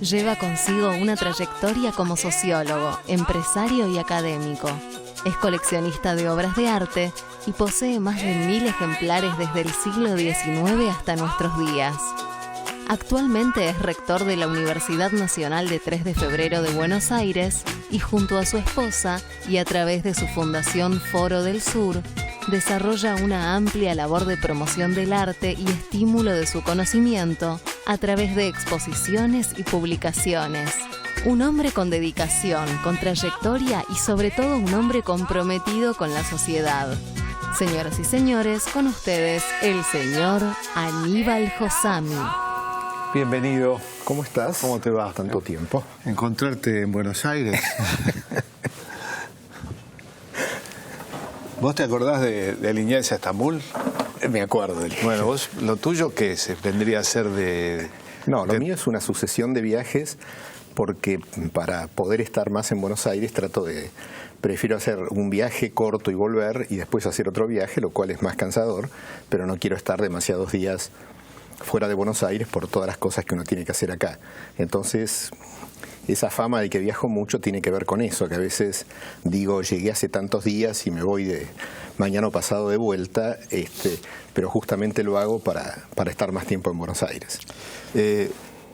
lleva consigo una trayectoria como sociólogo, empresario y académico. Es coleccionista de obras de arte y posee más de 1000 ejemplares desde el siglo XIX hasta nuestros días. Actualmente es rector de la Universidad Nacional de 3 de Febrero de Buenos Aires y junto a su esposa y a través de su fundación Foro del Sur, desarrolla una amplia labor de promoción del arte y estímulo de su conocimiento a través de exposiciones y publicaciones. Un hombre con dedicación, con trayectoria y sobre todo un hombre comprometido con la sociedad. Señoras y señores, con ustedes el señor Aníbal Josami. Bienvenido. ¿Cómo estás? ¿Cómo te va? Tanto tiempo. Encontrarte en Buenos Aires. ¿Vos te acordás de Liniers a Estambul? Me acuerdo. Bueno, vos, ¿lo tuyo qué es? ¿Vendría a ser de...? No, lo mío es una sucesión de viajes porque para poder estar más en Buenos Aires prefiero hacer un viaje corto y volver y después hacer otro viaje, lo cual es más cansador, pero no quiero estar demasiados días fuera de Buenos Aires por todas las cosas que uno tiene que hacer acá. Entonces, esa fama de que viajo mucho tiene que ver con eso, que a veces digo, llegué hace tantos días y me voy de mañana o pasado de vuelta, pero justamente lo hago para estar más tiempo en Buenos Aires.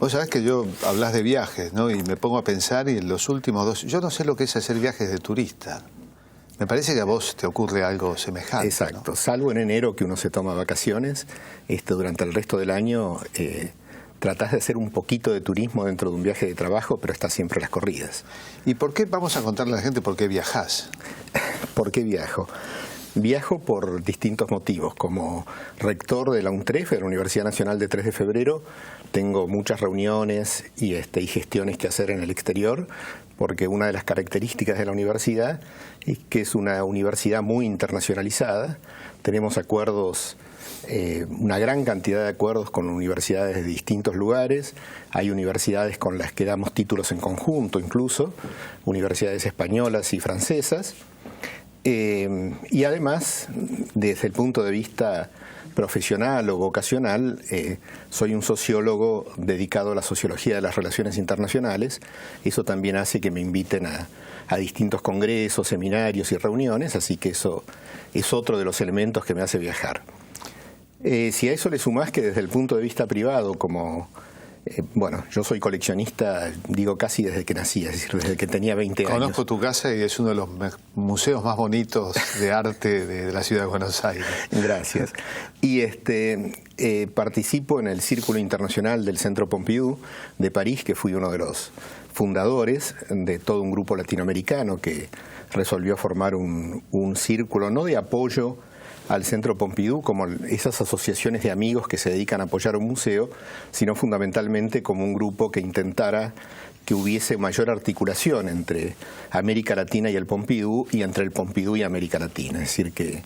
Vos sabés que yo hablas de viajes, ¿no? Y me pongo a pensar y en los últimos 2... Yo no sé lo que es hacer viajes de turista. Me parece que a vos te ocurre algo semejante. Exacto, ¿no? Salvo en enero que uno se toma vacaciones, durante el resto del año tratás de hacer un poquito de turismo dentro de un viaje de trabajo, pero estás siempre a las corridas. ¿Y por qué, vamos a contarle a la gente por qué viajás? ¿Por qué viajo? Viajo por distintos motivos. Como rector de la UNTREF, de la Universidad Nacional de 3 de Febrero, tengo muchas reuniones y gestiones que hacer en el exterior, porque una de las características de la universidad es que es una universidad muy internacionalizada. Tenemos acuerdos, una gran cantidad de acuerdos con universidades de distintos lugares. Hay universidades con las que damos títulos en conjunto, incluso, universidades españolas y francesas. Y además, desde el punto de vista profesional o vocacional, soy un sociólogo dedicado a la sociología de las relaciones internacionales. Eso también hace que me inviten a distintos congresos, seminarios y reuniones, así que eso es otro de los elementos que me hace viajar. Si a eso le sumás que desde el punto de vista privado, bueno, yo soy coleccionista, digo casi desde que nací, es decir, desde que tenía 20 años. Conozco tu casa y es uno de los museos más bonitos de arte de la ciudad de Buenos Aires. Gracias. Y participo en el Círculo Internacional del Centro Pompidou de París, que fui uno de los fundadores de todo un grupo latinoamericano que resolvió formar un círculo, no de apoyo al Centro Pompidou, como esas asociaciones de amigos que se dedican a apoyar un museo, sino fundamentalmente como un grupo que intentara que hubiese mayor articulación entre América Latina y el Pompidou, y entre el Pompidou y América Latina. Es decir, que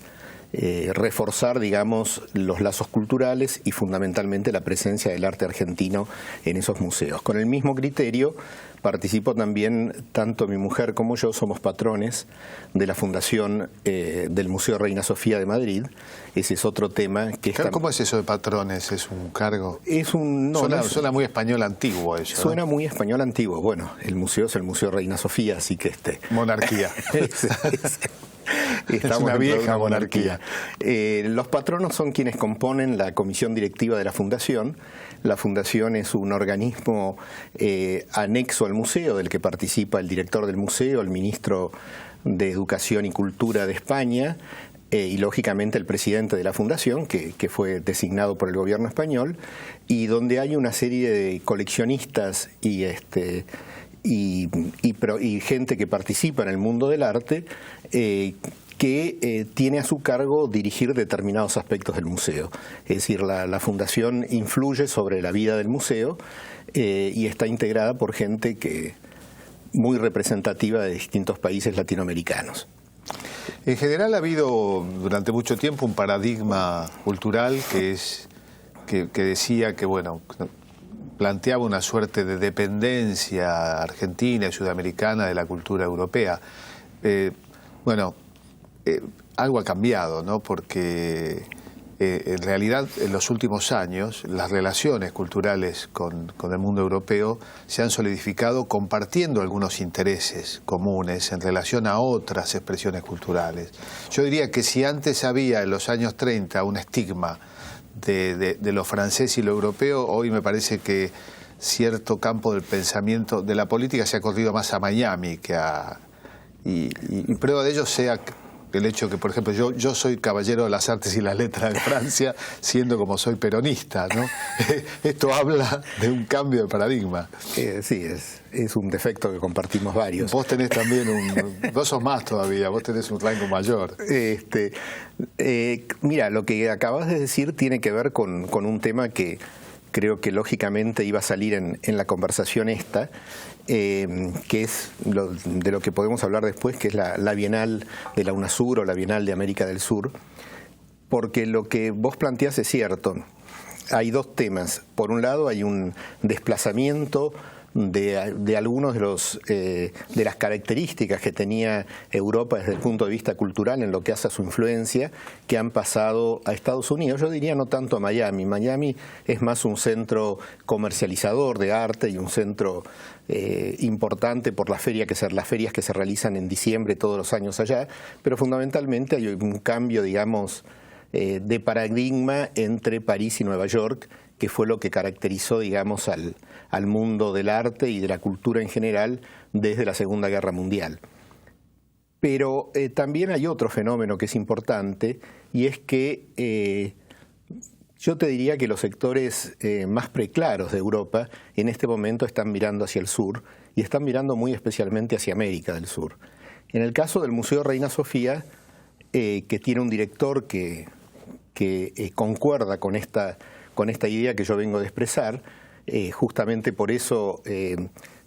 reforzar, digamos, los lazos culturales y fundamentalmente la presencia del arte argentino en esos museos. Con el mismo criterio participo también, tanto mi mujer como yo somos patrones de la fundación del Museo Reina Sofía de Madrid. Ese es otro tema que ¿Cómo es eso de patrones? ¿Es un cargo? Suena muy español antiguo eso. Suena muy español antiguo. Bueno, el museo es el Museo Reina Sofía, así que monarquía. Es una vieja monarquía. Los patronos son quienes componen la comisión directiva de la fundación. La fundación es un organismo anexo al museo, del que participa el director del museo, el ministro de Educación y Cultura de España, y lógicamente el presidente de la fundación, que fue designado por el gobierno español, y donde hay una serie de coleccionistas y gente que participa en el mundo del arte, que tiene a su cargo dirigir determinados aspectos del museo. Es decir, la fundación influye sobre la vida del museo y está integrada por gente muy representativa de distintos países latinoamericanos. En general ha habido durante mucho tiempo un paradigma cultural que decía que, bueno, planteaba una suerte de dependencia argentina y sudamericana de la cultura europea. Algo ha cambiado, ¿no? Porque en realidad, en los últimos años, las relaciones culturales con el mundo europeo se han solidificado compartiendo algunos intereses comunes en relación a otras expresiones culturales. Yo diría que si antes había en los años 30 un estigma de lo francés y lo europeo, hoy me parece que cierto campo del pensamiento de la política se ha corrido más a Miami que a... Y prueba de ello sea el hecho que, por ejemplo, yo soy caballero de las artes y las letras de Francia, siendo como soy peronista, ¿no? Esto habla de un cambio de paradigma. Sí, es un defecto que compartimos varios. Vos tenés también vos sos más todavía, vos tenés un rango mayor. Mira, lo que acabas de decir tiene que ver con un tema que creo que lógicamente iba a salir en la conversación esta, que es de lo que podemos hablar después, que es la Bienal de la UNASUR o la Bienal de América del Sur, porque lo que vos planteás es cierto. Hay dos temas. Por un lado hay un desplazamiento de algunos de las características que tenía Europa desde el punto de vista cultural en lo que hace a su influencia, que han pasado a Estados Unidos. Yo diría no tanto a Miami. Miami es más un centro comercializador de arte y un centro importante por las ferias que se realizan en diciembre todos los años allá, pero fundamentalmente hay un cambio, digamos, de paradigma entre París y Nueva York, que fue lo que caracterizó, digamos, al mundo del arte y de la cultura en general desde la Segunda Guerra Mundial. Pero también hay otro fenómeno que es importante, y es que yo te diría que los sectores más preclaros de Europa en este momento están mirando hacia el sur, y están mirando muy especialmente hacia América del Sur. En el caso del Museo Reina Sofía, que tiene un director que concuerda con esta idea que yo vengo de expresar, justamente por eso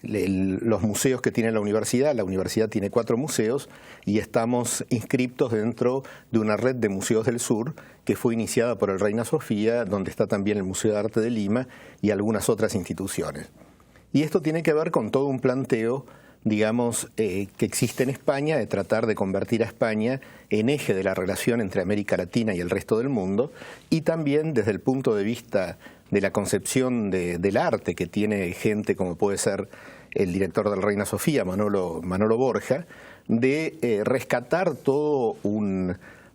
los museos que tiene la universidad tiene 4 museos y estamos inscriptos dentro de una red de museos del sur que fue iniciada por el Reina Sofía, donde está también el Museo de Arte de Lima y algunas otras instituciones. Y esto tiene que ver con todo un planteo, digamos, que existe en España, de tratar de convertir a España en eje de la relación entre América Latina y el resto del mundo, y también desde el punto de vista de la concepción del arte que tiene gente como puede ser el director del Reina Sofía, Manolo Borja, de rescatar todos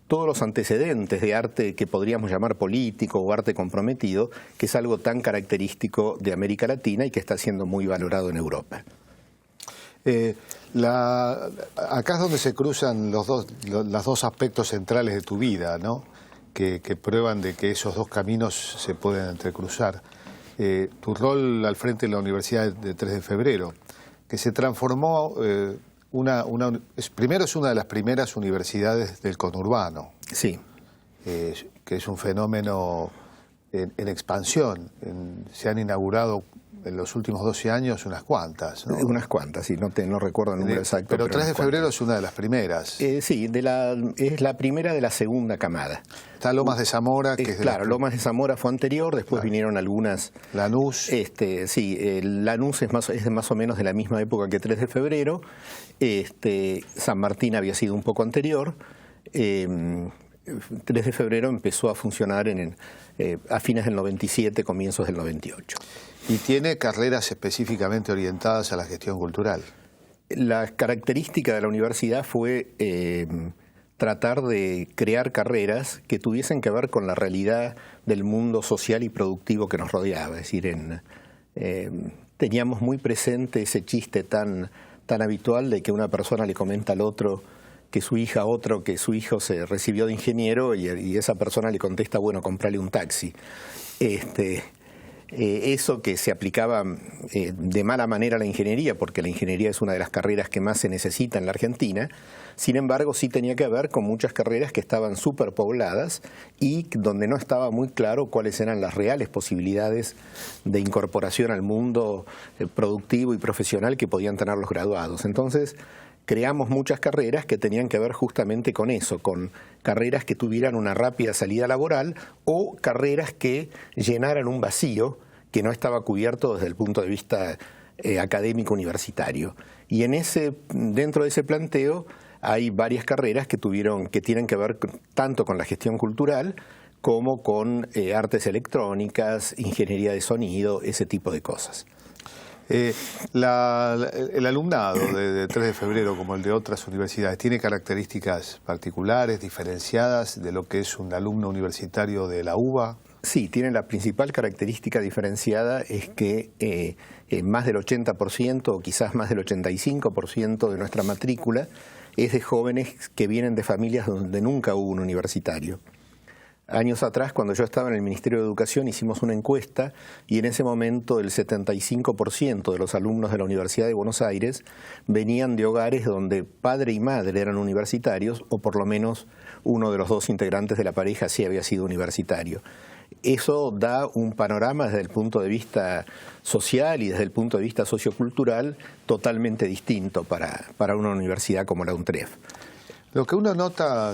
los antecedentes de arte que podríamos llamar político o arte comprometido, que es algo tan característico de América Latina y que está siendo muy valorado en Europa. Acá es donde se cruzan los dos aspectos centrales de tu vida, ¿no? Que prueban de que esos dos caminos se pueden entrecruzar. Tu rol al frente de la Universidad de 3 de Febrero, que se transformó, primero es una de las primeras universidades del conurbano. Sí. Que es un fenómeno en expansión. Se han inaugurado en los últimos 12 años unas cuantas, ¿no? Unas cuantas, sí, no recuerdo el número exacto. Pero 3 de febrero es una de las primeras. Sí, es la primera de la segunda camada. Está Lomas de Zamora, que es de claro, Lomas de Zamora fue anterior, después vinieron algunas. Lanús. Sí, Lanús es más o menos de la misma época que 3 de febrero. San Martín había sido un poco anterior. 3 de febrero empezó a funcionar a fines del 97, comienzos del 98. Y tiene carreras específicamente orientadas a la gestión cultural. La característica de la universidad fue tratar de crear carreras que tuviesen que ver con la realidad del mundo social y productivo que nos rodeaba. Es decir, teníamos muy presente ese chiste tan habitual de que una persona le comenta al otro que su hija a otro que su hijo se recibió de ingeniero y esa persona le contesta, bueno, comprale un taxi. Eso que se aplicaba de mala manera a la ingeniería, porque la ingeniería es una de las carreras que más se necesita en la Argentina, sin embargo sí tenía que ver con muchas carreras que estaban superpobladas y donde no estaba muy claro cuáles eran las reales posibilidades de incorporación al mundo productivo y profesional que podían tener los graduados. Entonces creamos muchas carreras que tenían que ver justamente con eso, con carreras que tuvieran una rápida salida laboral o carreras que llenaran un vacío que no estaba cubierto desde el punto de vista académico universitario. Y dentro de ese planteo hay varias carreras que tienen que ver tanto con la gestión cultural como con artes electrónicas, ingeniería de sonido, ese tipo de cosas. El alumnado de 3 de febrero, como el de otras universidades, ¿tiene características particulares, diferenciadas de lo que es un alumno universitario de la UBA? Sí, tiene la principal característica diferenciada es que más del 80% o quizás más del 85% de nuestra matrícula es de jóvenes que vienen de familias donde nunca hubo un universitario. Años atrás, cuando yo estaba en el Ministerio de Educación, hicimos una encuesta y en ese momento el 75% de los alumnos de la Universidad de Buenos Aires venían de hogares donde padre y madre eran universitarios o por lo menos uno de los dos integrantes de la pareja sí había sido universitario. Eso da un panorama desde el punto de vista social y desde el punto de vista sociocultural totalmente distinto para una universidad como la UNTREF. Lo que uno nota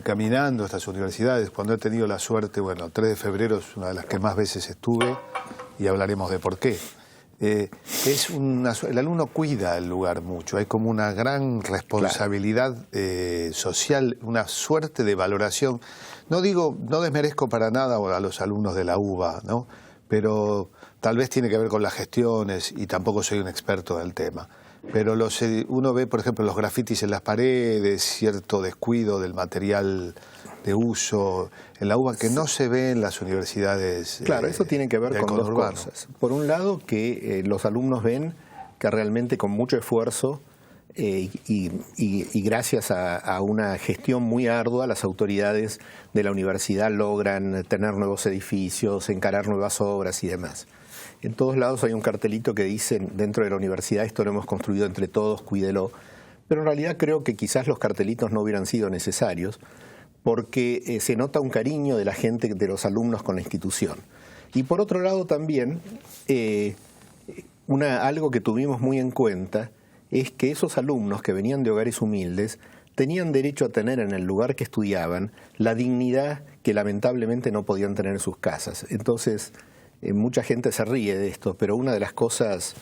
caminando a estas universidades, cuando he tenido la suerte, bueno, 3 de febrero es una de las que más veces estuve y hablaremos de por qué. El alumno cuida el lugar mucho, hay como una gran responsabilidad social, una suerte de valoración. No desmerezco para nada a los alumnos de la UBA, ¿no? Pero tal vez tiene que ver con las gestiones y tampoco soy un experto del tema. Pero uno ve, por ejemplo, los grafitis en las paredes, cierto descuido del material de uso en la UBA que no se ve en las universidades. Claro, eso tiene que ver con dos cosas. Por un lado, que los alumnos ven que realmente con mucho esfuerzo y gracias a una gestión muy ardua, las autoridades de la universidad logran tener nuevos edificios, encarar nuevas obras y demás. En todos lados hay un cartelito que dice dentro de la universidad, esto lo hemos construido entre todos, cuídelo. Pero en realidad creo que quizás los cartelitos no hubieran sido necesarios porque se nota un cariño de la gente, de los alumnos con la institución. Y por otro lado también, algo que tuvimos muy en cuenta es que esos alumnos que venían de hogares humildes tenían derecho a tener en el lugar que estudiaban la dignidad que lamentablemente no podían tener en sus casas. Entonces, mucha gente se ríe de esto, pero una de las cosas,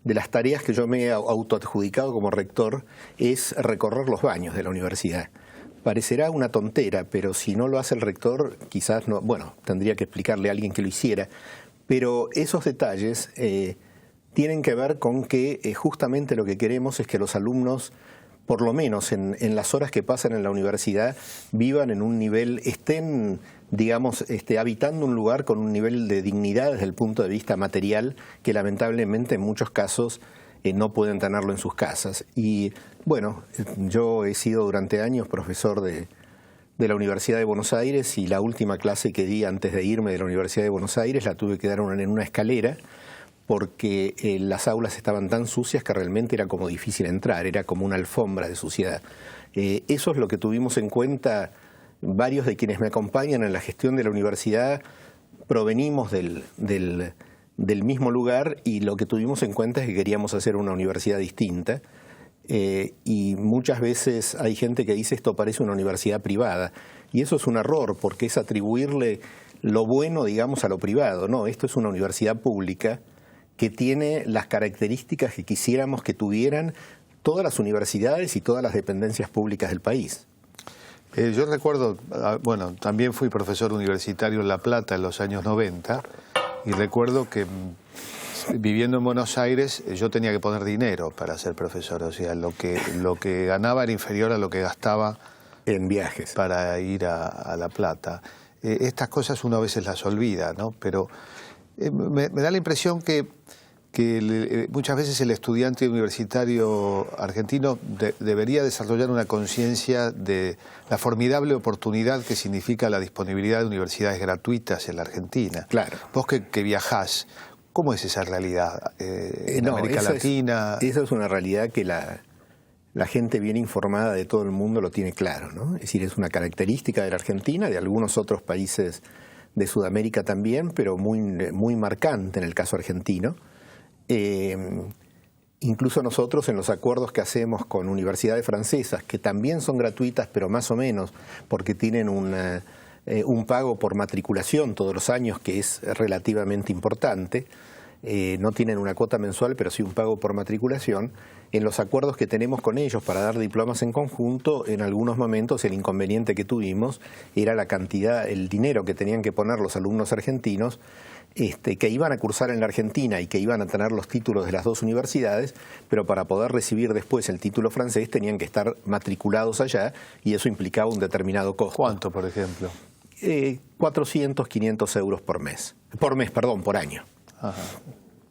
de las tareas que yo me he autoadjudicado como rector es recorrer los baños de la universidad. Parecerá una tontera, pero si no lo hace el rector, quizás no, bueno, tendría que explicarle a alguien que lo hiciera, pero esos detalles tienen que ver con que justamente lo que queremos es que los alumnos, por lo menos en las horas que pasan en la universidad, vivan en un nivel, estén, digamos, habitando un lugar con un nivel de dignidad desde el punto de vista material que lamentablemente en muchos casos no pueden tenerlo en sus casas. Y bueno, yo he sido durante años profesor de la Universidad de Buenos Aires y la última clase que di antes de irme de la Universidad de Buenos Aires la tuve que dar en una escalera porque las aulas estaban tan sucias que realmente era como difícil entrar, era como una alfombra de suciedad. Eso es lo que tuvimos en cuenta varios de quienes me acompañan en la gestión de la universidad, provenimos del mismo lugar y lo que tuvimos en cuenta es que queríamos hacer una universidad distinta y muchas veces hay gente que dice esto parece una universidad privada y eso es un error porque es atribuirle lo bueno, digamos, a lo privado. No, esto es una universidad pública que tiene las características que quisiéramos que tuvieran todas las universidades y todas las dependencias públicas del país. Yo recuerdo, bueno, también fui profesor universitario en La Plata en los años 90 y recuerdo que viviendo en Buenos Aires yo tenía que poner dinero para ser profesor, o sea, lo que ganaba era inferior a lo que gastaba en viajes para ir a La Plata. Estas cosas uno a veces las olvida, ¿no? Pero me da la impresión que muchas veces el estudiante universitario argentino debería desarrollar una conciencia de la formidable oportunidad que significa la disponibilidad de universidades gratuitas en la Argentina. Claro. Vos que viajás, ¿cómo es esa realidad en América Latina? Esa es una realidad que la gente bien informada de todo el mundo lo tiene claro, ¿no? Es decir, es una característica de la Argentina, de algunos otros países de Sudamérica también, pero muy marcante en el caso argentino. Incluso nosotros en los acuerdos que hacemos con universidades francesas, que también son gratuitas, pero más o menos, porque tienen un pago por matriculación todos los años, que es relativamente importante, no tienen una cuota mensual, pero sí un pago por matriculación. En los acuerdos que tenemos con ellos para dar diplomas en conjunto, en algunos momentos el inconveniente que tuvimos era la cantidad, el dinero que tenían que poner los alumnos argentinos que iban a cursar en la Argentina y que iban a tener los títulos de las dos universidades, pero para poder recibir después el título francés tenían que estar matriculados allá y eso implicaba un determinado costo. ¿Cuánto, por ejemplo? 400, 500 euros por por año. Ajá.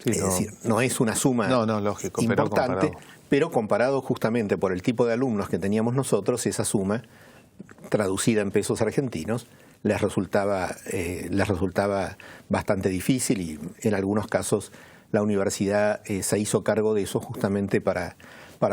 Sí, Es decir, no es una suma lógico, importante, pero comparado justamente por el tipo de alumnos que teníamos nosotros, esa suma, traducida en pesos argentinos, les resultaba bastante difícil y en algunos casos la universidad se hizo cargo de eso justamente para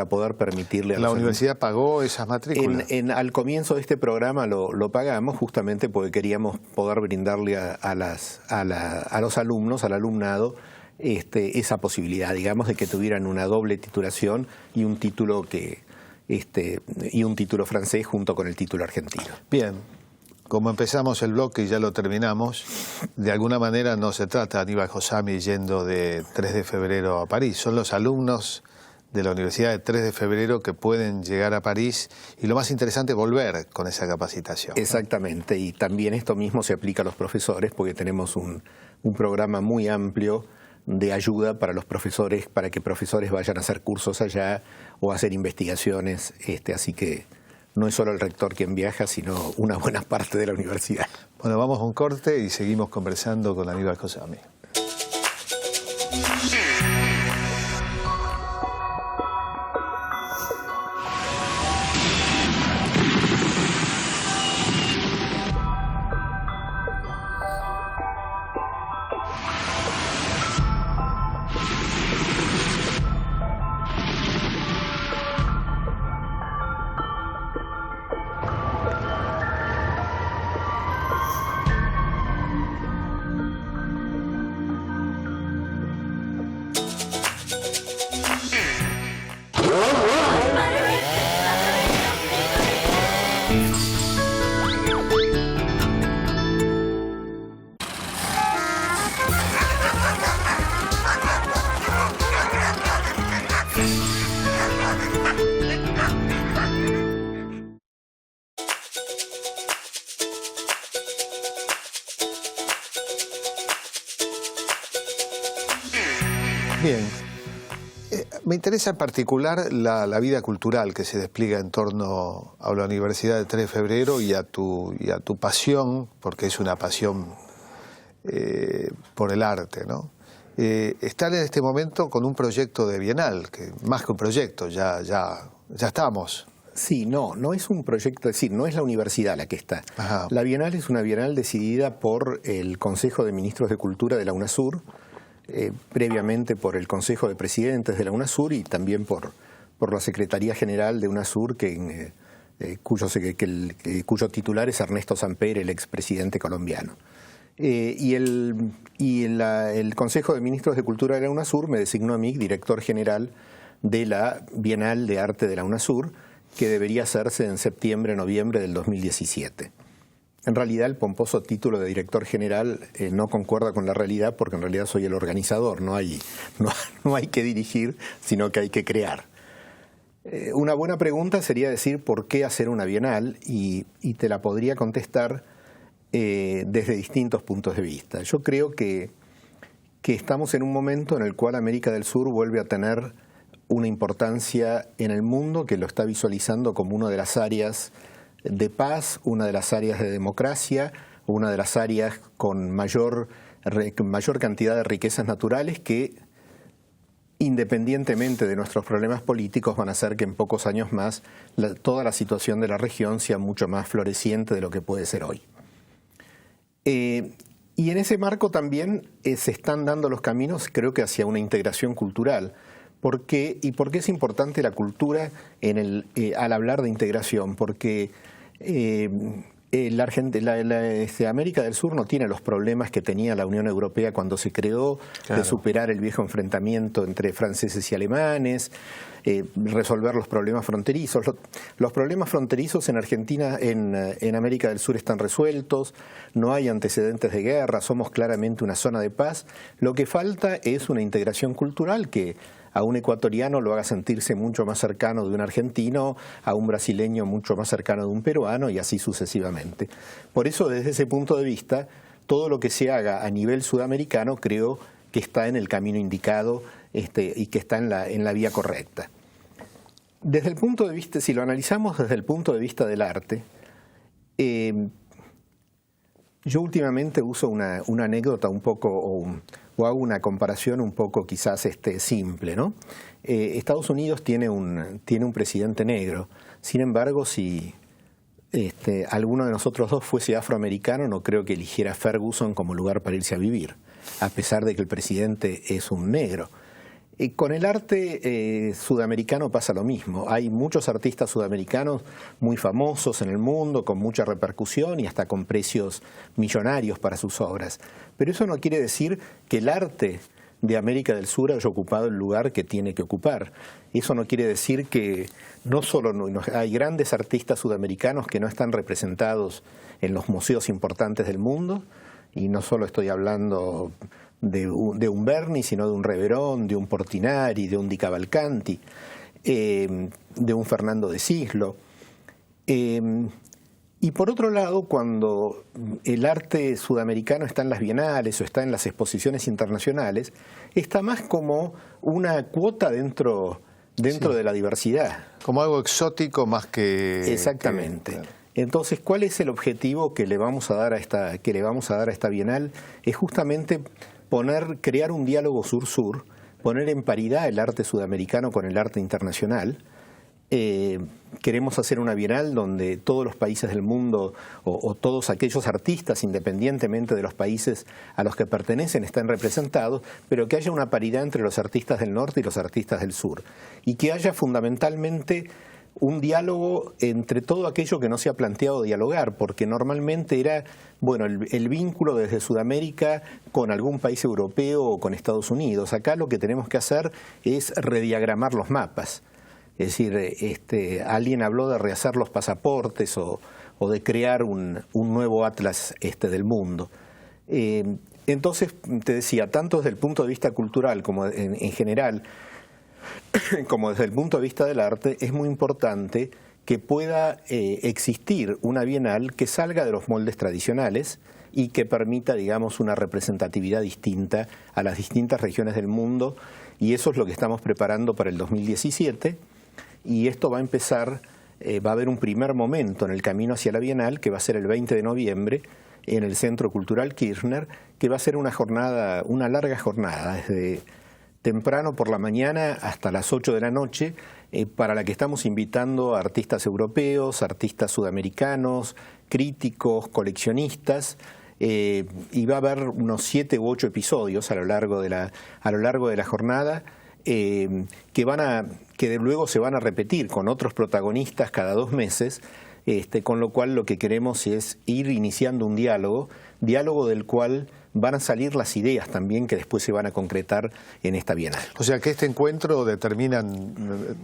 poder permitirle a ¿La universidad pagó esas matrículas? Al comienzo de este programa lo pagamos justamente porque queríamos poder brindarle a los alumnos, al alumnado, esa posibilidad, digamos, de que tuvieran una doble titulación y un título francés junto con el título argentino. Bien. Como empezamos el bloque y ya lo terminamos, de alguna manera no se trata de Aníbal Josami yendo de 3 de febrero a París. Son los alumnos de la Universidad de 3 de febrero que pueden llegar a París y lo más interesante es volver con esa capacitación. Exactamente, y también esto mismo se aplica a los profesores porque tenemos un programa muy amplio de ayuda para los profesores, para que profesores vayan a hacer cursos allá o a hacer investigaciones, así que no es solo el rector quien viaja, sino una buena parte de la universidad. Bueno, vamos a un corte y seguimos conversando con Aníbal Josami. Bien. Me interesa en particular la vida cultural que se despliega en torno a la Universidad de 3 de Febrero y a tu pasión, porque es una pasión por el arte, ¿no? Estar en este momento con un proyecto de bienal, que más que un proyecto, ya estamos. Sí, no es un proyecto, es decir, no es la universidad la que está. Ajá. La bienal es una bienal decidida por el Consejo de Ministros de Cultura de la UNASUR, previamente por el Consejo de Presidentes de la UNASUR y también por la Secretaría General de UNASUR, cuyo titular es Ernesto Samper, el expresidente colombiano. Y el Consejo de Ministros de Cultura de la UNASUR me designó a mí director general de la Bienal de Arte de la UNASUR, que debería hacerse en septiembre-noviembre del 2017. En realidad el pomposo título de director general no concuerda con la realidad porque en realidad soy el organizador, no hay que dirigir, sino que hay que crear. Una buena pregunta sería decir por qué hacer una bienal y te la podría contestar desde distintos puntos de vista. Yo creo que estamos en un momento en el cual América del Sur vuelve a tener una importancia en el mundo que lo está visualizando como una de las áreas de paz, una de las áreas de democracia, una de las áreas con mayor cantidad de riquezas naturales que, independientemente de nuestros problemas políticos, van a hacer que en pocos años más toda la situación de la región sea mucho más floreciente de lo que puede ser hoy. Y en ese marco también se están dando los caminos, creo que hacia una integración cultural. ¿Por qué? ¿Y por qué es importante la cultura al hablar de integración? Porque América del Sur no tiene los problemas que tenía la Unión Europea cuando se creó, de superar el viejo enfrentamiento entre franceses y alemanes, resolver los problemas fronterizos. Los problemas fronterizos en Argentina, en América del Sur, están resueltos, no hay antecedentes de guerra, somos claramente una zona de paz. Lo que falta es una integración cultural que a un ecuatoriano lo haga sentirse mucho más cercano de un argentino, a un brasileño mucho más cercano de un peruano y así sucesivamente. Por eso, desde ese punto de vista, todo lo que se haga a nivel sudamericano creo que está en el camino indicado y que está en la vía correcta. Desde el punto de vista, si lo analizamos desde el punto de vista del arte, yo últimamente uso una anécdota un poco, o hago una comparación un poco quizás simple, ¿no? Estados Unidos tiene un presidente negro. Sin embargo, si alguno de nosotros dos fuese afroamericano, no creo que eligiera Ferguson como lugar para irse a vivir, a pesar de que el presidente es un negro. Con el arte sudamericano pasa lo mismo. Hay muchos artistas sudamericanos muy famosos en el mundo, con mucha repercusión y hasta con precios millonarios para sus obras. Pero eso no quiere decir que el arte de América del Sur haya ocupado el lugar que tiene que ocupar. Eso no quiere decir que no solo hay grandes artistas sudamericanos que no están representados en los museos importantes del mundo, y no solo estoy hablando de un Berni, sino de un Reverón, de un Portinari, de un Di Cavalcanti, de un Fernando de Cislo. Y por otro lado, cuando el arte sudamericano está en las bienales o está en las exposiciones internacionales, está más como una cuota dentro de la diversidad. Como algo exótico más que... Exactamente. Entonces, ¿cuál es el objetivo que le vamos a dar a esta bienal? Es justamente crear un diálogo sur-sur, poner en paridad el arte sudamericano con el arte internacional. Queremos hacer una bienal donde todos los países del mundo o todos aquellos artistas, independientemente de los países a los que pertenecen, estén representados, pero que haya una paridad entre los artistas del norte y los artistas del sur. Y que haya fundamentalmente un diálogo entre todo aquello que no se ha planteado dialogar, porque normalmente era el vínculo desde Sudamérica con algún país europeo o con Estados Unidos. Acá lo que tenemos que hacer es rediagramar los mapas. Es decir, alguien habló de rehacer los pasaportes o de crear un nuevo atlas del mundo. Entonces, te decía, tanto desde el punto de vista cultural como en general, como desde el punto de vista del arte, es muy importante que pueda existir una bienal que salga de los moldes tradicionales y que permita, digamos, una representatividad distinta a las distintas regiones del mundo, y eso es lo que estamos preparando para el 2017, y esto va a empezar, va a haber un primer momento en el camino hacia la bienal, que va a ser el 20 de noviembre, en el Centro Cultural Kirchner, que va a ser una larga jornada, desde temprano por la mañana hasta las 8 de la noche, para la que estamos invitando a artistas europeos, artistas sudamericanos, críticos, coleccionistas, y va a haber unos 7 u 8 episodios a lo largo de la jornada, que luego se van a repetir con otros protagonistas cada 2 meses, con lo cual lo que queremos es ir iniciando un diálogo del cual van a salir las ideas también que después se van a concretar en esta bienal. O sea que este encuentro determinan,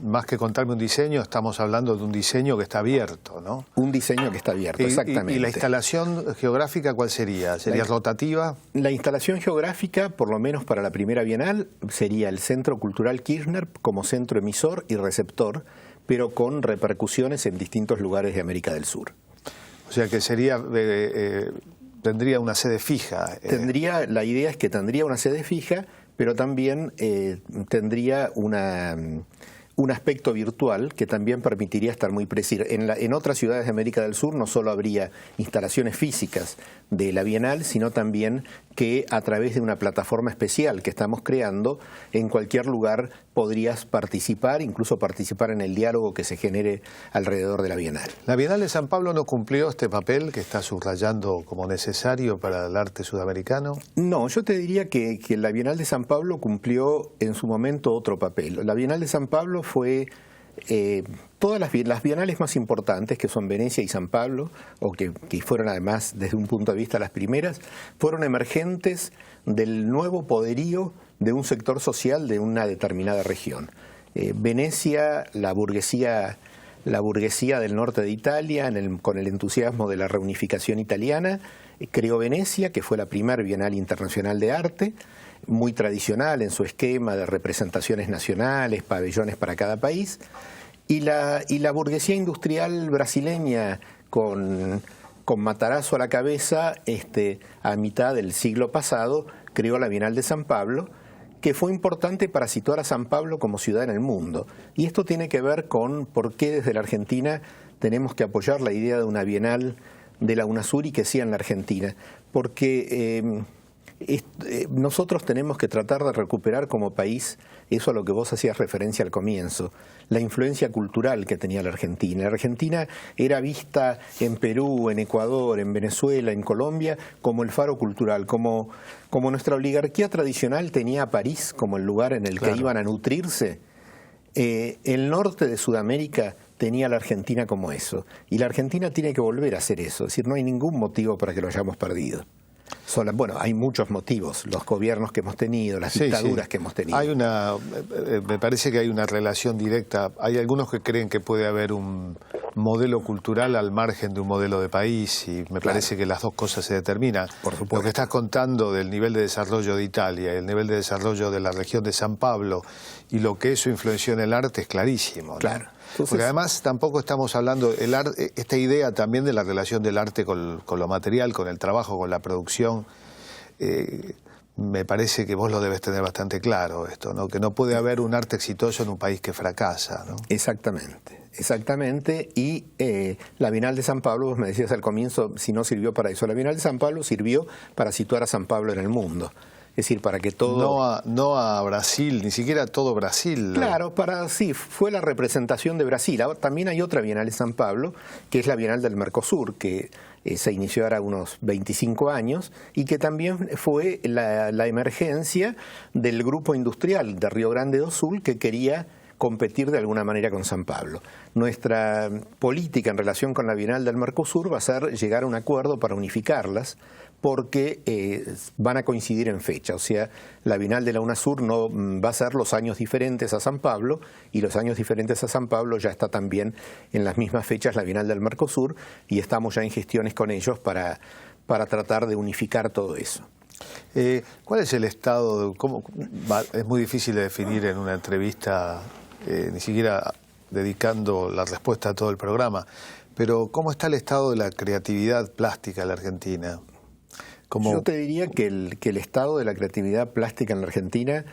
más que contarme un diseño, estamos hablando de un diseño que está abierto, ¿no? Un diseño que está abierto, exactamente. ¿Y la instalación geográfica cuál sería? ¿Sería rotativa? La instalación geográfica, por lo menos para la primera bienal, sería el Centro Cultural Kirchner como centro emisor y receptor, pero con repercusiones en distintos lugares de América del Sur. O sea que sería... tendría una sede fija. La idea es que tendría una sede fija, pero también tendría un aspecto virtual que también permitiría estar muy preciso. En otras ciudades de América del Sur no solo habría instalaciones físicas de la Bienal, sino también que a través de una plataforma especial que estamos creando, en cualquier lugar podrías participar, incluso participar en el diálogo que se genere alrededor de la Bienal. ¿La Bienal de San Pablo no cumplió este papel que está subrayando como necesario para el arte sudamericano? No, yo te diría que la Bienal de San Pablo cumplió en su momento otro papel. La Bienal de San Pablo fue todas las bienales más importantes, que son Venecia y San Pablo, o que fueron además desde un punto de vista las primeras, fueron emergentes del nuevo poderío de un sector social de una determinada región. Venecia, la burguesía del norte de Italia, con el entusiasmo de la reunificación italiana, creó Venecia, que fue la primera Bienal Internacional de Arte, muy tradicional en su esquema de representaciones nacionales, pabellones para cada país, y la burguesía industrial brasileña con Matarazzo a la cabeza, a mitad del siglo pasado, creó la Bienal de San Pablo, que fue importante para situar a San Pablo como ciudad en el mundo. Y esto tiene que ver con por qué desde la Argentina tenemos que apoyar la idea de una Bienal de la UNASUR y que sea en la Argentina. Porque nosotros tenemos que tratar de recuperar como país, eso a lo que vos hacías referencia al comienzo, la influencia cultural que tenía la Argentina. La Argentina era vista en Perú, en Ecuador, en Venezuela, en Colombia, como el faro cultural, como nuestra oligarquía tradicional tenía a París como el lugar en el que iban a nutrirse. El norte de Sudamérica tenía a la Argentina como eso, y la Argentina tiene que volver a hacer eso, es decir, no hay ningún motivo para que lo hayamos perdido. Bueno, hay muchos motivos, los gobiernos que hemos tenido, las dictaduras que hemos tenido. Me parece que hay una relación directa. Hay algunos que creen que puede haber un modelo cultural al margen de un modelo de país y me parece que las dos cosas se determinan. Por supuesto. Lo que estás contando del nivel de desarrollo de Italia, el nivel de desarrollo de la región de San Pablo y lo que eso influenció en el arte es clarísimo, ¿no? Claro. Entonces, porque además tampoco estamos hablando, esta idea también de la relación del arte con lo material, con el trabajo, con la producción, me parece que vos lo debes tener bastante claro esto, ¿no? Que no puede haber un arte exitoso en un país que fracasa, ¿no? Exactamente, y la Bienal de San Pablo, vos me decías al comienzo, si no sirvió para eso, la Bienal de San Pablo sirvió para situar a San Pablo en el mundo. Es decir, para que todo... No a Brasil, ni siquiera todo Brasil. Claro, fue la representación de Brasil. Ahora, también hay otra Bienal de San Pablo, que es la Bienal del Mercosur, que se inició ahora unos 25 años, y que también fue la emergencia del grupo industrial de Río Grande do Sul, que quería competir de alguna manera con San Pablo. Nuestra política en relación con la Bienal del Mercosur va a ser llegar a un acuerdo para unificarlas, porque van a coincidir en fecha. O sea, la Bienal de la UNASUR no va a ser los años diferentes a San Pablo, y los años diferentes a San Pablo ya está también en las mismas fechas la Bienal del Mercosur, y estamos ya en gestiones con ellos para tratar de unificar todo eso. ¿Cuál es el estado? Es muy difícil de definir en una entrevista, ni siquiera dedicando la respuesta a todo el programa, pero ¿cómo está el estado de la creatividad plástica en la Argentina? Yo te diría que el estado de la creatividad plástica en la Argentina,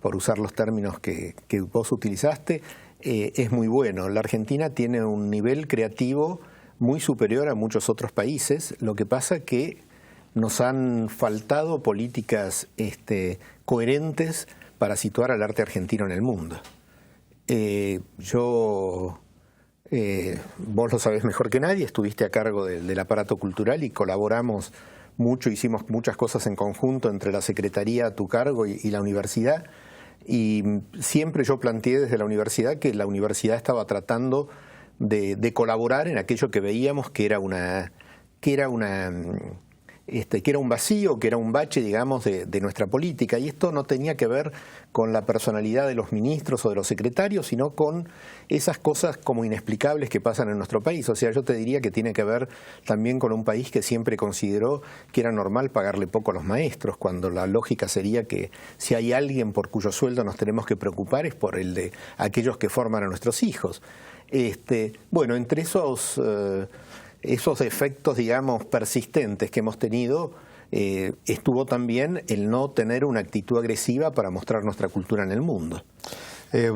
por usar los términos que vos utilizaste, es muy bueno. La Argentina tiene un nivel creativo muy superior a muchos otros países. Lo que pasa que nos han faltado políticas coherentes para situar al arte argentino en el mundo. Vos lo sabés mejor que nadie, estuviste a cargo del aparato cultural y colaboramos mucho, hicimos muchas cosas en conjunto entre la Secretaría a tu cargo y la universidad, y siempre yo planteé desde la universidad que la universidad estaba tratando de colaborar en aquello que veíamos que era un vacío, que era un bache, digamos, de nuestra política. Y esto no tenía que ver con la personalidad de los ministros o de los secretarios, sino con esas cosas como inexplicables que pasan en nuestro país. O sea, yo te diría que tiene que ver también con un país que siempre consideró que era normal pagarle poco a los maestros, cuando la lógica sería que si hay alguien por cuyo sueldo nos tenemos que preocupar es por el de aquellos que forman a nuestros hijos. Bueno, entre esos defectos, digamos, persistentes que hemos tenido, estuvo también el no tener una actitud agresiva para mostrar nuestra cultura en el mundo.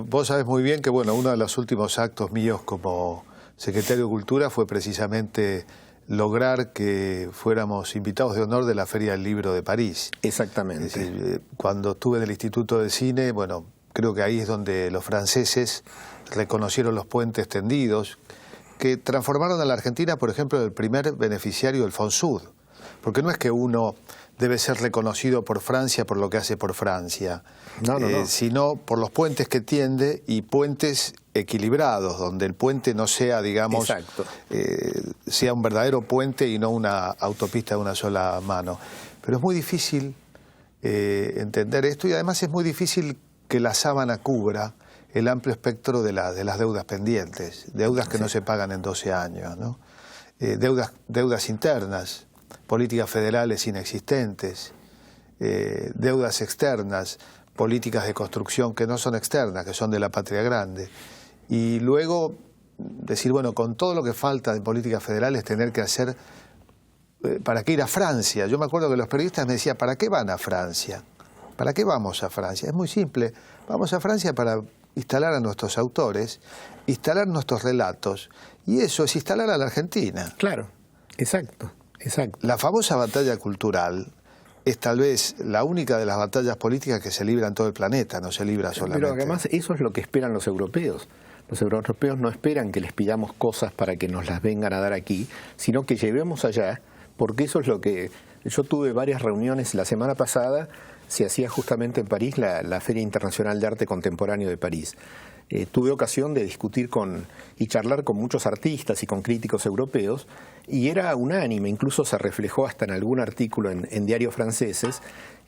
Vos sabés muy bien que, bueno, uno de los últimos actos míos como secretario de Cultura fue precisamente lograr que fuéramos invitados de honor de la Feria del Libro de París. Exactamente. Es decir, cuando estuve en el Instituto de Cine, bueno, creo que ahí es donde los franceses reconocieron los puentes tendidos, que transformaron a la Argentina, por ejemplo, en el primer beneficiario del FONSUD. Porque no es que uno debe ser reconocido por Francia por lo que hace por Francia, No. sino por los puentes que tiende y puentes equilibrados, donde el puente no sea, digamos, sea un verdadero puente y no una autopista de una sola mano. Pero es muy difícil entender esto, y además es muy difícil que la sábana cubra el amplio espectro de las deudas pendientes, deudas que no se pagan en 12 años, ¿no? Deudas internas, políticas federales inexistentes, deudas externas, políticas de construcción que no son externas, que son de la patria grande. Y luego decir, bueno, con todo lo que falta de políticas federales, tener que hacer, ¿para qué ir a Francia? Yo me acuerdo que los periodistas me decían, ¿para qué van a Francia? ¿Para qué vamos a Francia? Es muy simple, vamos a Francia para instalar a nuestros autores, instalar nuestros relatos, y eso es instalar a la Argentina. Claro, exacto. La famosa batalla cultural es tal vez la única de las batallas políticas que se libra en todo el planeta, no se libra solamente. Pero además eso es lo que esperan los europeos. Los europeos no esperan que les pidamos cosas para que nos las vengan a dar aquí, sino que llevemos allá, porque eso es lo que... Yo tuve varias reuniones la semana pasada, se hacía justamente en París la Feria Internacional de Arte Contemporáneo de París. Tuve ocasión de discutir y charlar con muchos artistas y con críticos europeos, y era unánime, incluso se reflejó hasta en algún artículo en diarios franceses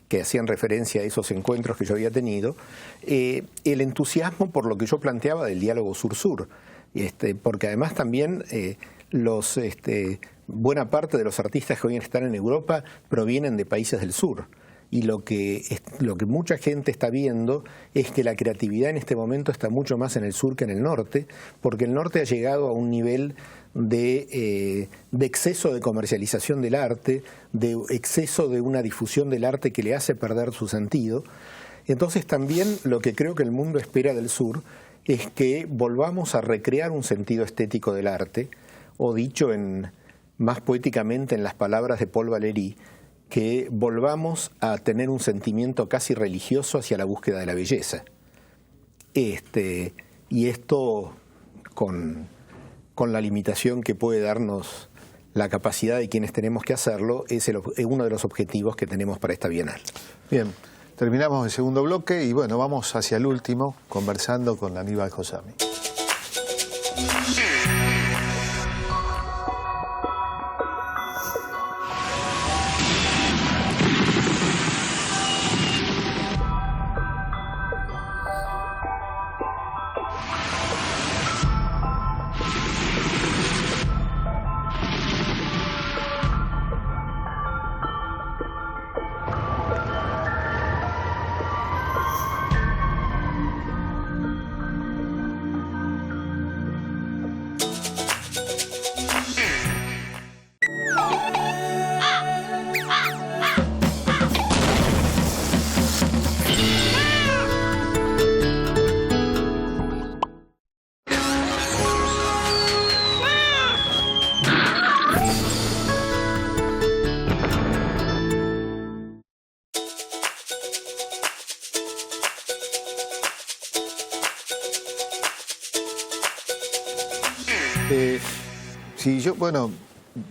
que hacían referencia a esos encuentros que yo había tenido, el entusiasmo por lo que yo planteaba del diálogo sur-sur, porque además también buena parte de los artistas que hoy están en Europa provienen de países del sur. Y lo que mucha gente está viendo es que la creatividad en este momento está mucho más en el sur que en el norte, porque el norte ha llegado a un nivel de exceso de comercialización del arte, de exceso de una difusión del arte que le hace perder su sentido. Entonces también lo que creo que el mundo espera del sur es que volvamos a recrear un sentido estético del arte, o dicho más poéticamente en las palabras de Paul Valéry, que volvamos a tener un sentimiento casi religioso hacia la búsqueda de la belleza. Y esto con la limitación que puede darnos la capacidad de quienes tenemos que hacerlo, es uno de los objetivos que tenemos para esta Bienal. Bien, terminamos el segundo bloque y bueno, vamos hacia el último, conversando con Aníbal Josami.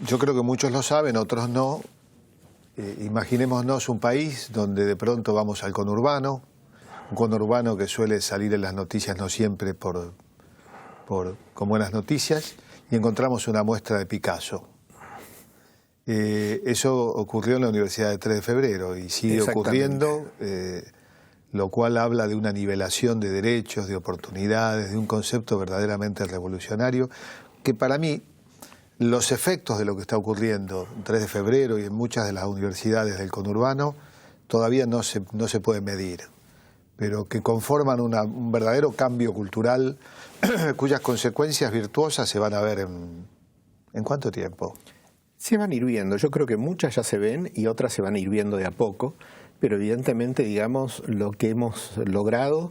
Yo creo que muchos lo saben, otros no. Imaginémonos un país donde de pronto vamos al conurbano, un conurbano que suele salir en las noticias no siempre con buenas noticias, y encontramos una muestra de Picasso. Eso ocurrió en la Universidad de 3 de Febrero y sigue ocurriendo, lo cual habla de una nivelación de derechos, de oportunidades, de un concepto verdaderamente revolucionario, que para mí los efectos de lo que está ocurriendo en 3 de febrero y en muchas de las universidades del conurbano todavía no se pueden medir, pero que conforman un verdadero cambio cultural cuyas consecuencias virtuosas se van a ver ¿en cuánto tiempo? Se van a ir viendo. Yo creo que muchas ya se ven y otras se van a ir viendo de a poco, pero evidentemente, digamos, lo que hemos logrado,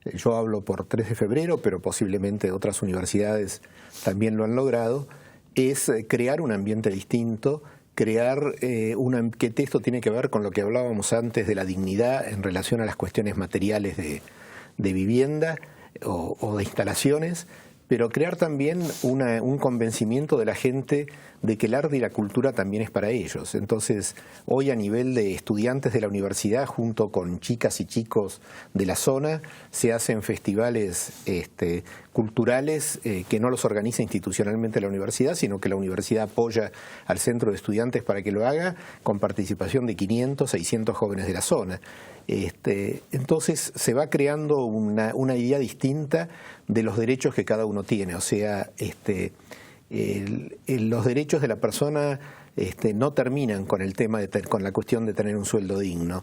yo hablo por 3 de febrero, pero posiblemente otras universidades también lo han logrado, es crear un ambiente distinto, crear que esto tiene que ver con lo que hablábamos antes de la dignidad en relación a las cuestiones materiales de vivienda o de instalaciones, pero crear también un convencimiento de la gente de que el arte y la cultura también es para ellos. Entonces, hoy a nivel de estudiantes de la universidad, junto con chicas y chicos de la zona, se hacen festivales culturales que no los organiza institucionalmente la universidad, sino que la universidad apoya al centro de estudiantes para que lo haga, con participación de 500, 600 jóvenes de la zona. Entonces se va creando una idea distinta de los derechos que cada uno tiene, o sea, los derechos de la persona no terminan con el tema con la cuestión de tener un sueldo digno,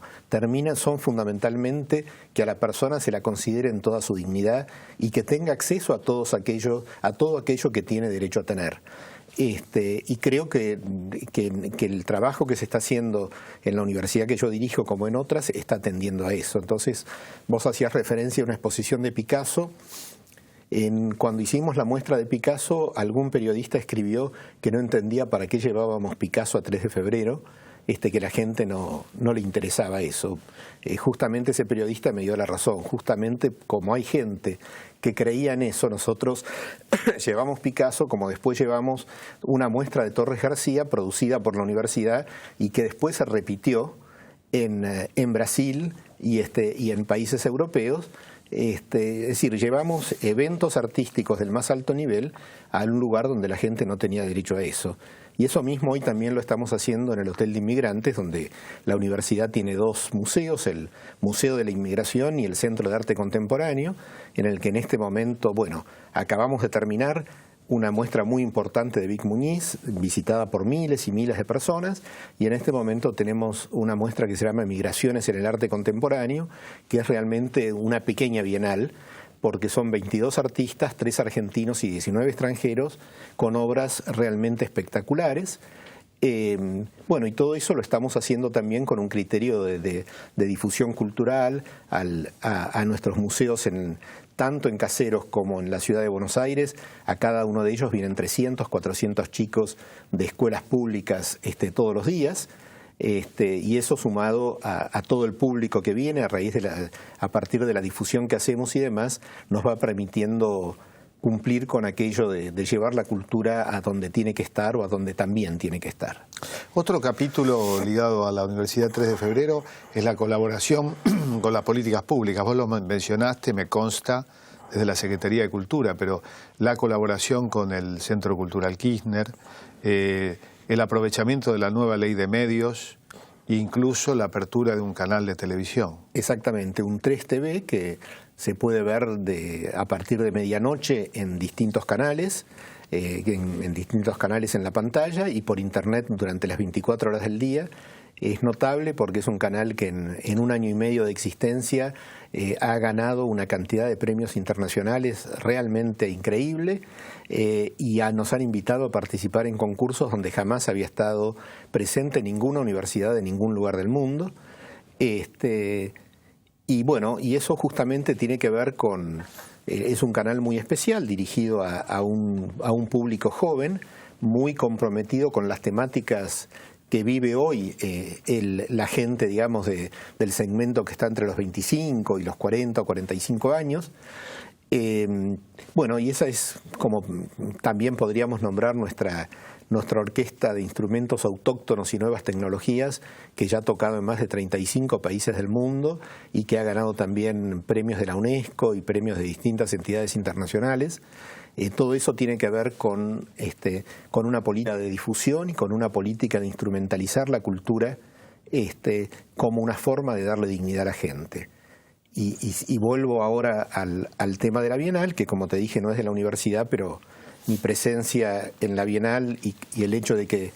son fundamentalmente que a la persona se la considere en toda su dignidad y que tenga acceso a todo aquello que tiene derecho a tener. Y creo que el trabajo que se está haciendo en la universidad que yo dirijo, como en otras, está atendiendo a eso. Entonces, vos hacías referencia a una exposición de Picasso. Cuando hicimos la muestra de Picasso, algún periodista escribió que no entendía para qué llevábamos Picasso a 3 de febrero, que la gente no le interesaba eso. Justamente ese periodista me dio la razón. Justamente como hay gente que creía en eso, nosotros llevamos Picasso, como después llevamos una muestra de Torres García producida por la universidad y que después se repitió en Brasil y en países europeos. Es decir, llevamos eventos artísticos del más alto nivel a un lugar donde la gente no tenía derecho a eso. Y eso mismo hoy también lo estamos haciendo en el Hotel de Inmigrantes, donde la universidad tiene 2 museos, el Museo de la Inmigración y el Centro de Arte Contemporáneo, en el que en este momento, acabamos de terminar una muestra muy importante de Vic Muñiz, visitada por miles y miles de personas, y en este momento tenemos una muestra que se llama Migraciones en el Arte Contemporáneo, que es realmente una pequeña bienal, porque son 22 artistas, 3 argentinos y 19 extranjeros, con obras realmente espectaculares. Y todo eso lo estamos haciendo también con un criterio de difusión cultural a nuestros museos, tanto en Caseros como en la ciudad de Buenos Aires. A cada uno de ellos vienen 300, 400 chicos de escuelas públicas todos los días. Y eso sumado a todo el público que viene a partir de la difusión que hacemos y demás, nos va permitiendo cumplir con aquello de llevar la cultura a donde tiene que estar o a donde también tiene que estar. Otro capítulo ligado a la Universidad 3 de Febrero es la colaboración con las políticas públicas. Vos lo mencionaste, me consta, desde la Secretaría de Cultura, pero la colaboración con el Centro Cultural Kirchner, el aprovechamiento de la nueva ley de medios e incluso la apertura de un canal de televisión. Exactamente, un 3TV que se puede ver a partir de medianoche en distintos canales, en distintos canales en la pantalla y por internet durante las 24 horas del día. Es notable porque es un canal que en 1 año y medio de existencia ha ganado una cantidad de premios internacionales realmente increíble y nos han invitado a participar en concursos donde jamás había estado presente ninguna universidad de ningún lugar del mundo. Y eso justamente tiene que ver con... es un canal muy especial dirigido a un público joven, muy comprometido con las temáticas que vive hoy la gente, digamos, del segmento que está entre los 25 y los 40 o 45 años. Y esa es como también podríamos nombrar nuestra orquesta de instrumentos autóctonos y nuevas tecnologías, que ya ha tocado en más de 35 países del mundo y que ha ganado también premios de la UNESCO y premios de distintas entidades internacionales. Todo eso tiene que ver con una política de difusión y con una política de instrumentalizar la cultura como una forma de darle dignidad a la gente. Y vuelvo ahora al tema de la Bienal, que como te dije no es de la universidad, pero mi presencia en la Bienal y el hecho de que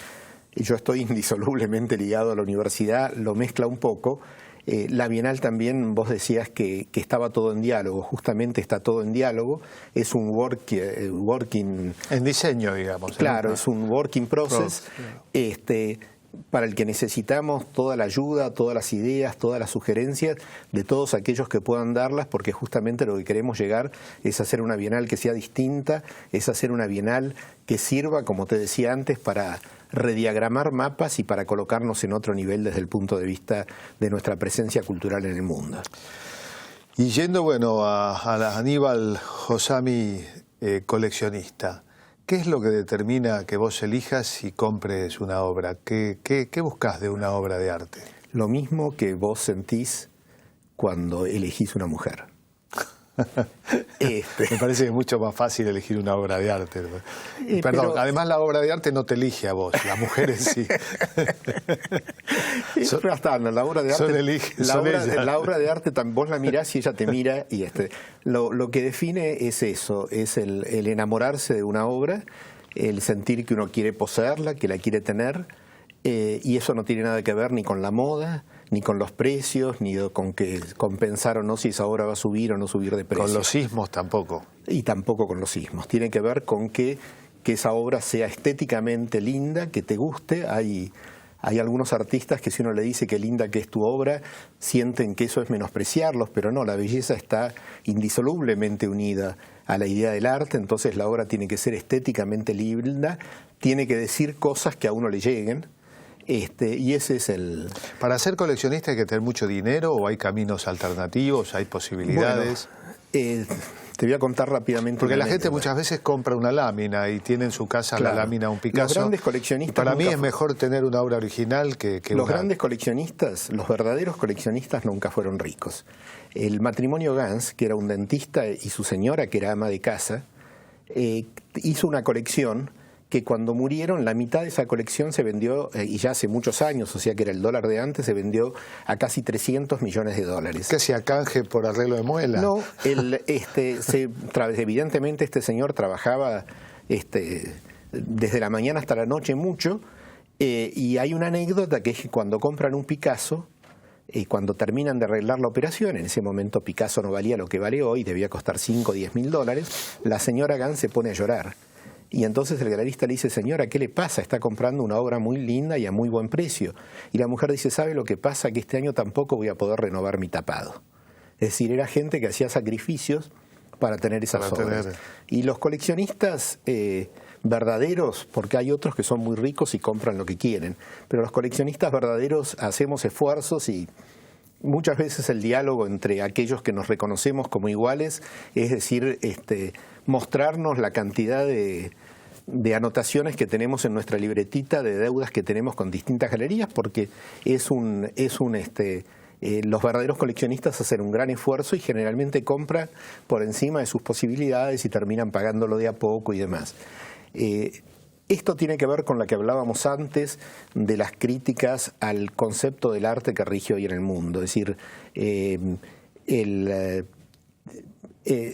yo estoy indisolublemente ligado a la universidad lo mezcla un poco. La Bienal también, vos decías que estaba todo en diálogo, justamente está todo en diálogo, es un working... En diseño, digamos. Claro, es un working process, para el que necesitamos toda la ayuda, todas las ideas, todas las sugerencias de todos aquellos que puedan darlas, porque justamente lo que queremos llegar es hacer una Bienal que sea distinta, es hacer una Bienal que sirva, como te decía antes, para rediagramar mapas y para colocarnos en otro nivel desde el punto de vista de nuestra presencia cultural en el mundo. Y yendo, a Aníbal Josami, coleccionista, ¿qué es lo que determina que vos elijas y compres una obra? ¿Qué buscás de una obra de arte? Lo mismo que vos sentís cuando elegís una mujer. Me parece que es mucho más fácil elegir una obra de arte. Perdón, pero además la obra de arte no te elige a vos, las mujeres sí. La obra de arte, la obra de arte vos la mirás y ella te mira y lo que define es eso, es el enamorarse de una obra, el sentir que uno quiere poseerla, que la quiere tener, y eso no tiene nada que ver ni con la moda, ni con los precios, ni con que compensar o no si esa obra va a subir o no subir de precio. Con los sismos tampoco. Y tampoco con los sismos. Tiene que ver con que esa obra sea estéticamente linda, que te guste. Hay algunos artistas que si uno le dice que linda que es tu obra, sienten que eso es menospreciarlos, pero no, la belleza está indisolublemente unida a la idea del arte, entonces la obra tiene que ser estéticamente linda, tiene que decir cosas que a uno le lleguen. Y ese es el... ¿Para ser coleccionista hay que tener mucho dinero o hay caminos alternativos, hay posibilidades? Bueno, te voy a contar rápidamente. Porque la gente muchas veces compra una lámina y tiene en su casa la lámina un Picasso. Los grandes coleccionistas... Para mí es mejor tener una obra original que los grandes coleccionistas, los verdaderos coleccionistas nunca fueron ricos. El matrimonio Gans, que era un dentista, y su señora, que era ama de casa, hizo una colección que cuando murieron, la mitad de esa colección se vendió, y ya hace muchos años, o sea que era el dólar de antes, se vendió a casi $300 millones. ¿Qué hacía canje por arreglo de muela? No, evidentemente este señor trabajaba desde la mañana hasta la noche mucho, y hay una anécdota que es que cuando compran un Picasso, cuando terminan de arreglar la operación, en ese momento Picasso no valía lo que vale hoy, debía costar $5 o $10.000, la señora Gans se pone a llorar. Y entonces el galerista le dice, señora, ¿qué le pasa? Está comprando una obra muy linda y a muy buen precio. Y la mujer dice, ¿sabe lo que pasa? Que este año tampoco voy a poder renovar mi tapado. Es decir, era gente que hacía sacrificios para tener esas obras. Y los coleccionistas verdaderos, porque hay otros que son muy ricos y compran lo que quieren, pero los coleccionistas verdaderos hacemos esfuerzos y muchas veces el diálogo entre aquellos que nos reconocemos como iguales, es decir, mostrarnos la cantidad de anotaciones que tenemos en nuestra libretita de deudas que tenemos con distintas galerías, porque los verdaderos coleccionistas hacen un gran esfuerzo y generalmente compran por encima de sus posibilidades y terminan pagándolo de a poco y demás. Esto tiene que ver con lo que hablábamos antes de las críticas al concepto del arte que rige hoy en el mundo. Es decir,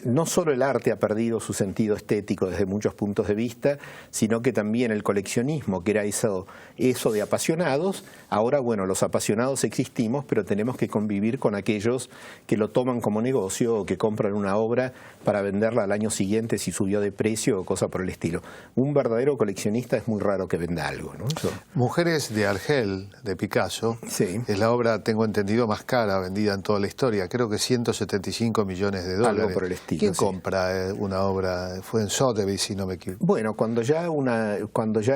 no solo el arte ha perdido su sentido estético desde muchos puntos de vista, sino que también el coleccionismo, que era eso de apasionados, ahora, bueno, los apasionados existimos, pero tenemos que convivir con aquellos que lo toman como negocio o que compran una obra para venderla al año siguiente si subió de precio o cosa por el estilo. Un verdadero coleccionista es muy raro que venda algo, ¿no? Mujeres de Argel, de Picasso, sí, es la obra, tengo entendido, más cara vendida en toda la historia, creo que $175 millones. Algo por el estilo. ¿Quién compra una obra? Fue en Sotheby's, si no me equivoco. Bueno, cuando ya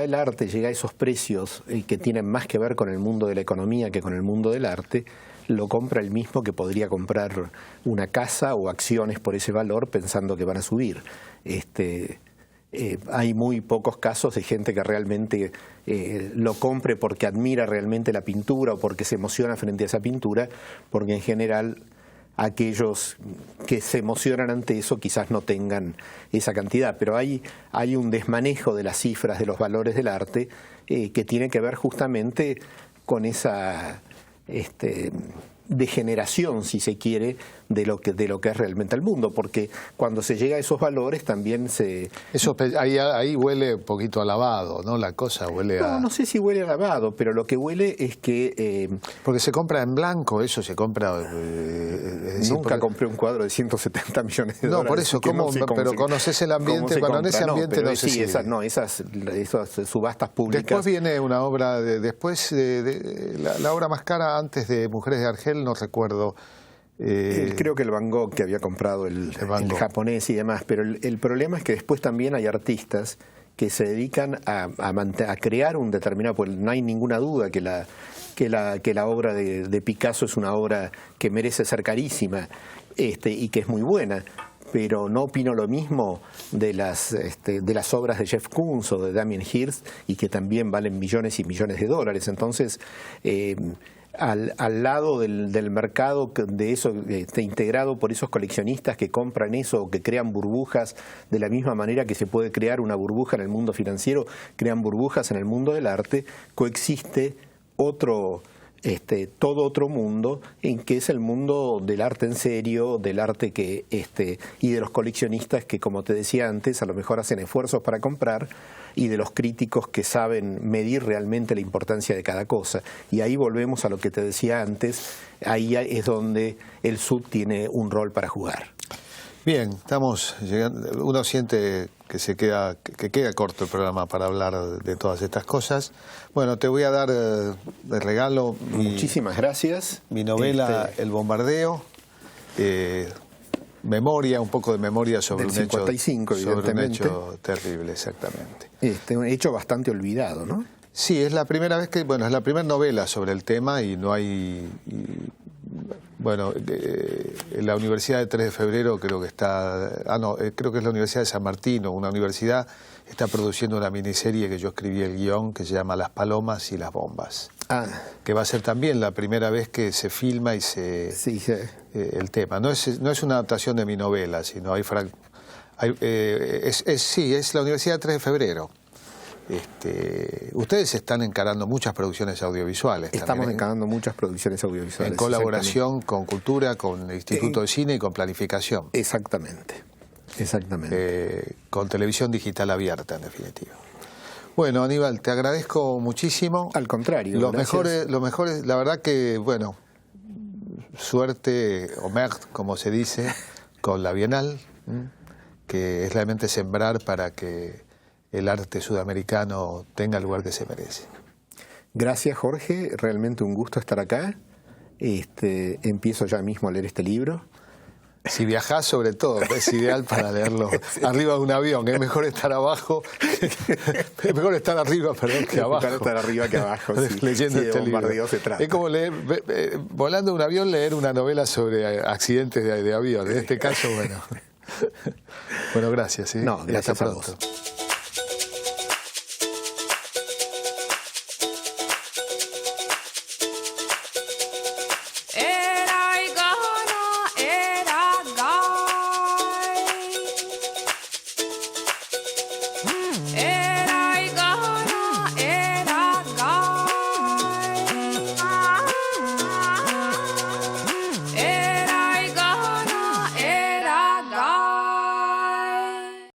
el arte llega a esos precios que tienen más que ver con el mundo de la economía que con el mundo del arte, lo compra el mismo que podría comprar una casa o acciones por ese valor pensando que van a subir. Hay muy pocos casos de gente que realmente lo compre porque admira realmente la pintura o porque se emociona frente a esa pintura, porque en general aquellos que se emocionan ante eso quizás no tengan esa cantidad, pero hay un desmanejo de las cifras de los valores del arte que tiene que ver justamente con esa degeneración, si se quiere, de lo que es realmente el mundo, porque cuando se llega a esos valores también ahí huele un poquito a lavado, ¿no? La cosa huele a... No sé si huele a lavado, pero lo que huele es que... porque se compra en blanco, eso se compra... nunca compré un cuadro de $170 millones. No, por eso, pero conoces el ambiente, cuando en ese ambiente no se sigue. Esas subastas públicas... Después viene una obra, la obra más cara antes de Mujeres de Argel, no recuerdo... creo que el Van Gogh que había comprado el japonés y demás, pero el problema es que después también hay artistas que se dedican a crear un determinado, pues no hay ninguna duda que la obra de Picasso es una obra que merece ser carísima y que es muy buena, pero no opino lo mismo de las obras de Jeff Koons o de Damien Hirst, y que también valen millones y millones de dólares. Entonces, al lado del mercado de eso, integrado por esos coleccionistas que compran eso o que crean burbujas, de la misma manera que se puede crear una burbuja en el mundo financiero, crean burbujas en el mundo del arte, coexiste todo otro mundo, en que es el mundo del arte en serio, del arte y de los coleccionistas que, como te decía antes, a lo mejor hacen esfuerzos para comprar, y de los críticos que saben medir realmente la importancia de cada cosa. Y ahí volvemos a lo que te decía antes, ahí es donde el SUD tiene un rol para jugar. Bien, estamos llegando, uno siente que queda corto el programa para hablar de todas estas cosas. Bueno, te voy a dar de regalo muchísimas gracias. Mi novela El bombardeo, un poco de memoria sobre un hecho terrible, exactamente. Un hecho bastante olvidado, ¿no? Sí, es la primera vez es la primera novela sobre el tema, y no hay... en la Universidad de 3 de Febrero creo que creo que es la Universidad de San Martín, una universidad está produciendo una miniserie que yo escribí el guión, que se llama Las palomas y las bombas, que va a ser también la primera vez que se filma y el tema. No es una adaptación de mi novela, sino es la Universidad de 3 de Febrero. Ustedes están encarando muchas producciones audiovisuales. Estamos encarando muchas producciones audiovisuales. En colaboración con Cultura, con el Instituto de Cine y con Planificación. Exactamente. Con televisión digital abierta, en definitiva. Bueno, Aníbal, te agradezco muchísimo. Al contrario. Lo mejor es, la verdad que, suerte, o merde, como se dice, con la Bienal, que es realmente sembrar para que el arte sudamericano tenga el lugar que se merece. Gracias, Jorge, realmente un gusto estar acá. Empiezo ya mismo a leer este libro. Si viajás, sobre todo, es ideal para leerlo arriba de un avión. Es mejor estar abajo, es mejor estar arriba, que abajo. Es mejor estar arriba que abajo, sí. Leyendo este bombardeo libro. Se trata. Es como volando un avión, leer una novela sobre accidentes de avión. En este caso, bueno, gracias. ¿Sí? No, gracias a vos. Hey!